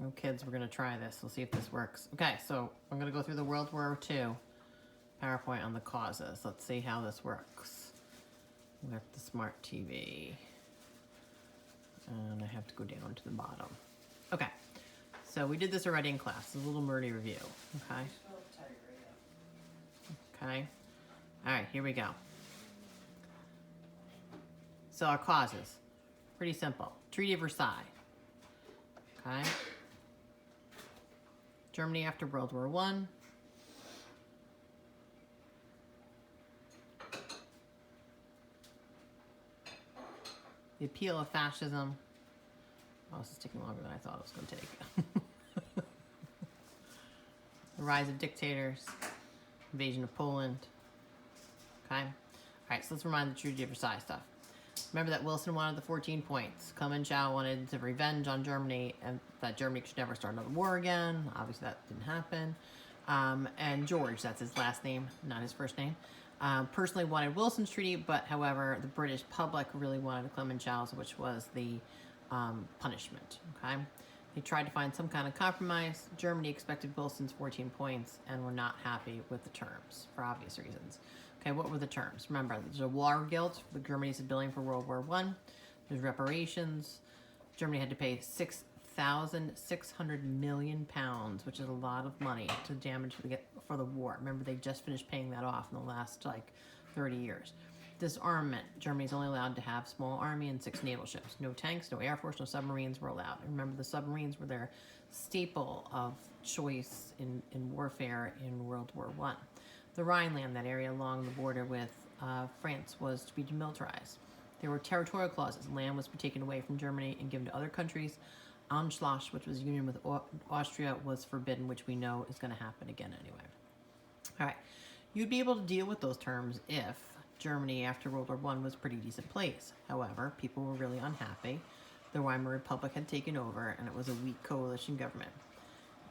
Oh, kids, we're going to try this. We'll see if this works. Okay, so I'm going to go through the World War II PowerPoint on the causes. Let's see how this works. With the smart TV. And I have to go down to the bottom. Okay, so we did this already in class. It's a little nerdy review. Okay. Okay. All right, here we go. So our causes, pretty simple. Treaty of Versailles. Okay. Germany after World War I. The appeal of fascism. Oh, this is taking longer than I thought it was going to take. The rise of dictators. Invasion of Poland. Okay. All right, so let's remind the Treaty of Versailles stuff. Remember that Wilson wanted the 14 points. Kumenschau wanted to revenge on Germany and that Germany should never start another war again. Obviously, that didn't happen. And George, that's his last name, not his first name, personally wanted Wilson's treaty, but however, the British public really wanted Clemenceau's, which was the punishment. Okay, they tried to find some kind of compromise. Germany expected Wilson's 14 points and were not happy with the terms for obvious reasons. Okay, what were the terms? Remember, there's a war guilt for Germany's billing for World War I. There's reparations. Germany had to pay 6,600 million pounds, which is a lot of money to damage for the war. Remember, they just finished paying that off in the last 30 years. Disarmament. Germany's only allowed to have small army and 6 naval ships. No tanks, no air force, no submarines were allowed. Remember, the submarines were their staple of choice in warfare in World War I. The Rhineland, that area along the border with France, was to be demilitarized. There were territorial clauses. Land was to be taken away from Germany and given to other countries. Anschluss, which was union with Austria, was forbidden, which we know is going to happen again anyway. All right. You'd be able to deal with those terms if Germany after World War I was a pretty decent place. However, people were really unhappy. The Weimar Republic had taken over, and it was a weak coalition government.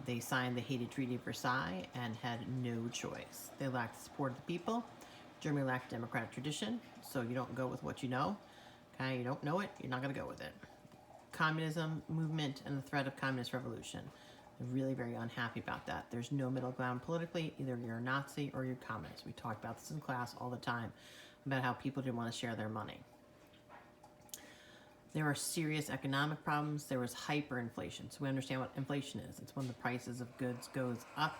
They signed the hated Treaty of Versailles and had no choice. They lacked the support of the people. Germany lacked democratic tradition, so you don't go with what you know. Okay, you don't know it, you're not going to go with it. Communism movement and the threat of communist revolution. They're really very unhappy about that. There's no middle ground politically. Either you're a Nazi or you're communist. We talk about this in class all the time about how people didn't want to share their money. There are serious economic problems. There was hyperinflation. So we understand what inflation is. It's when the prices of goods goes up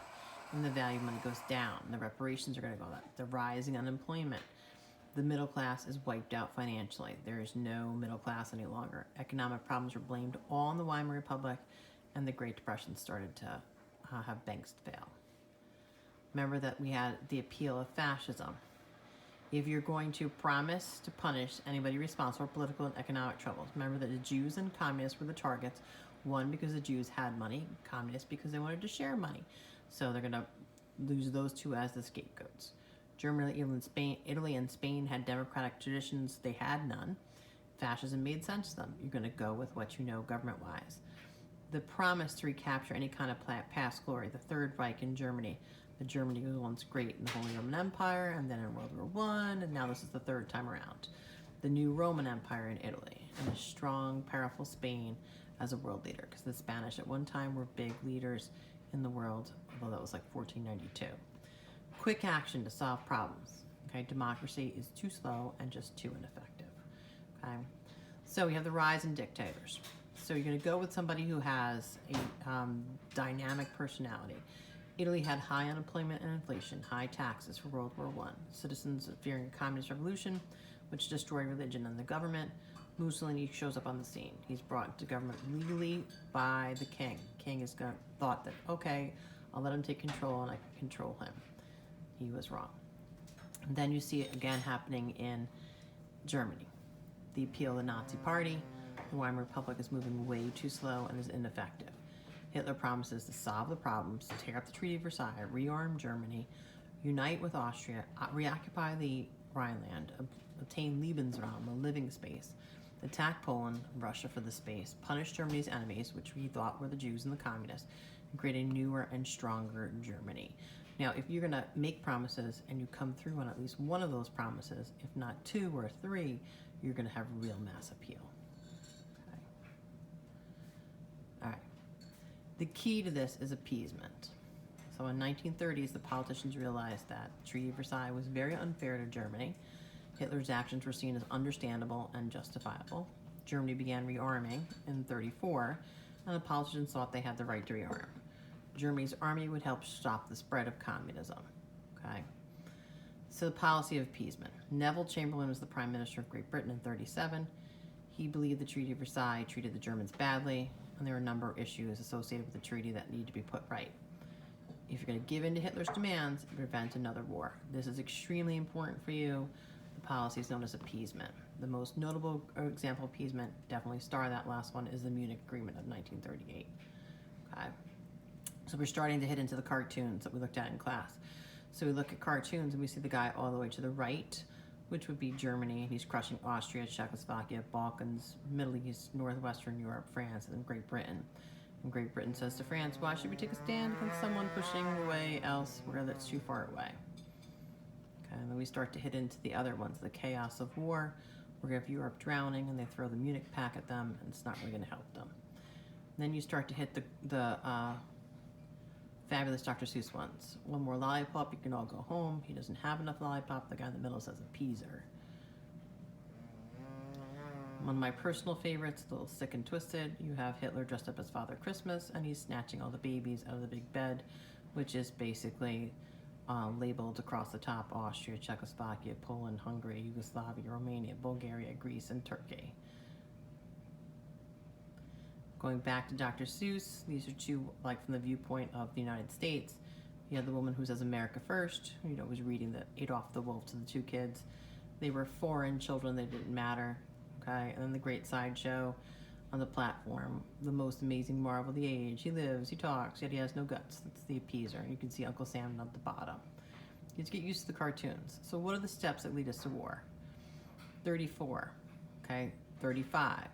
and the value of money goes down. The reparations are going to go up. The rising unemployment. The middle class is wiped out financially. There is no middle class any longer. Economic problems were blamed all on the Weimar Republic, and the Great Depression started to have banks fail. Remember that we had the appeal of fascism. If you're going to promise to punish anybody responsible for political and economic troubles, remember that the Jews and communists were the targets. One, because the Jews had money, communists because they wanted to share money. So they're going to lose those two as the scapegoats. Germany, Italy, and Spain had democratic traditions. They had none. Fascism made sense to them. You're going to go with what you know government-wise. The promise to recapture any kind of past glory, the Third Reich in Germany. The Germany was once great in the Holy Roman Empire, and then in World War I, and now this is the third time around. The new Roman Empire in Italy, and a strong, powerful Spain as a world leader, because the Spanish at one time were big leaders in the world, although that was 1492. Quick action to solve problems. Okay, democracy is too slow and just too ineffective. Okay, so we have the rise in dictators. So you're going to go with somebody who has a dynamic personality. Italy had high unemployment and inflation, high taxes for World War I. Citizens fearing a communist revolution, which destroyed religion and the government. Mussolini shows up on the scene. He's brought into government legally by the king. King has thought that, okay, I'll let him take control and I can control him. He was wrong. And then you see it again happening in Germany. The appeal of the Nazi Party. The Weimar Republic is moving way too slow and is ineffective. Hitler promises to solve the problems, tear up the Treaty of Versailles, rearm Germany, unite with Austria, reoccupy the Rhineland, obtain Lebensraum, a living space, attack Poland, Russia for the space, punish Germany's enemies, which we thought were the Jews and the communists, and create a newer and stronger Germany. Now, if you're going to make promises and you come through on at least one of those promises, if not 2 or 3, you're going to have real mass appeal. Okay. All right. The key to this is appeasement. So in 1930s, the politicians realized that the Treaty of Versailles was very unfair to Germany. Hitler's actions were seen as understandable and justifiable. Germany began rearming in 34, and the politicians thought they had the right to rearm. Germany's army would help stop the spread of communism. Okay. So the policy of appeasement. Neville Chamberlain was the Prime Minister of Great Britain in 37. He believed the Treaty of Versailles treated the Germans badly, and there were a number of issues associated with the treaty that need to be put right. If you're going to give in to Hitler's demands, prevent another war. This is extremely important for you. The policy is known as appeasement. The most notable example of appeasement, definitely star that last one, is the Munich Agreement of 1938. Okay. So we're starting to hit into the cartoons that we looked at in class. So we look at cartoons and we see the guy all the way to the right, which would be Germany. He's crushing Austria, Czechoslovakia, Balkans, Middle East, Northwestern Europe, France, and then Great Britain. And Great Britain says to France, why should we take a stand against someone pushing away elsewhere that's too far away? Okay, and then we start to hit into the other ones, the chaos of war. We're going to have Europe drowning, and they throw the Munich Pact at them, and it's not really going to help them. And then you start to hit the fabulous Dr. Seuss ones. One more lollipop, you can all go home. He doesn't have enough lollipop. The guy in the middle says appeaser. One of my personal favorites, a little Sick and Twisted, you have Hitler dressed up as Father Christmas, and he's snatching all the babies out of the big bed, which is basically labeled across the top: Austria, Czechoslovakia, Poland, Hungary, Yugoslavia, Romania, Bulgaria, Greece, and Turkey. Going back to Dr. Seuss, these are two, like, from the viewpoint of the United States. You have the woman who says America first, was reading the Adolf the Wolf to the two kids. They were foreign children, they didn't matter. Okay, and then the great sideshow on the platform, the most amazing marvel of the age. He lives, he talks, yet he has no guts. That's the appeaser. And you can see Uncle Sam at the bottom. You just get used to the cartoons. So what are the steps that lead us to war? 34, okay, 35.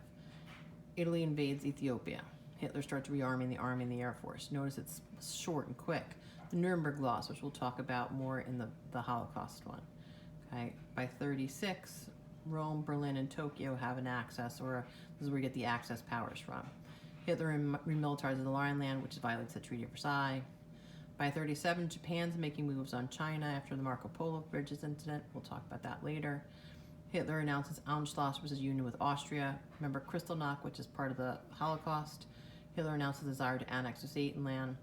Italy invades Ethiopia. Hitler starts rearming the army and the air force. Notice it's short and quick. The Nuremberg Laws, which we'll talk about more in the Holocaust one. Okay, by 36, Rome, Berlin, and Tokyo have an axis, or this is where you get the Axis powers from. Hitler remilitarizes the Rhineland, which violates the Treaty of Versailles. By 37, Japan's making moves on China after the Marco Polo Bridges incident. We'll talk about that later. Hitler announces Anschluss versus union with Austria. Remember Kristallnacht, which is part of the Holocaust. Hitler announces a desire to annex Sudetenland,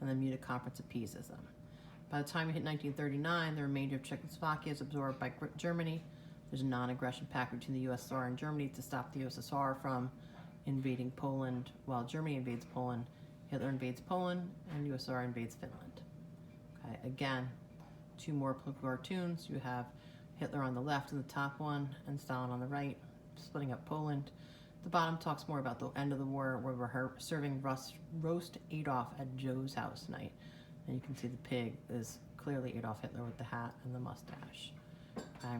and the Munich Conference appeases them. By the time we hit 1939, the remainder of Czechoslovakia is absorbed by Germany. There's a non-aggression pact between the USSR and Germany to stop the USSR from invading Poland. While Germany invades Poland, Hitler invades Poland, and USSR invades Finland. Okay, again, two more political cartoons. You have Hitler on the left in the top one, and Stalin on the right, splitting up Poland. The bottom talks more about the end of the war, where we're serving roast Adolf at Joe's house tonight. And you can see the pig is clearly Adolf Hitler with the hat and the mustache. Okay.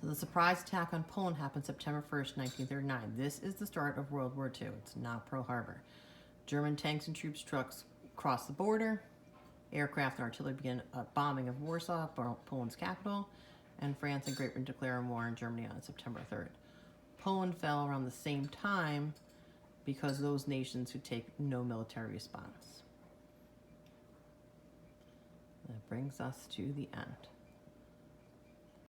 So the surprise attack on Poland happened September 1st, 1939. This is the start of World War II. It's not Pearl Harbor. German tanks and troops trucks cross the border. Aircraft and artillery begin a bombing of Warsaw, Poland's capital, and France and Great Britain declare war on Germany on September 3rd. Poland fell around the same time because those nations who take no military response. That brings us to the end.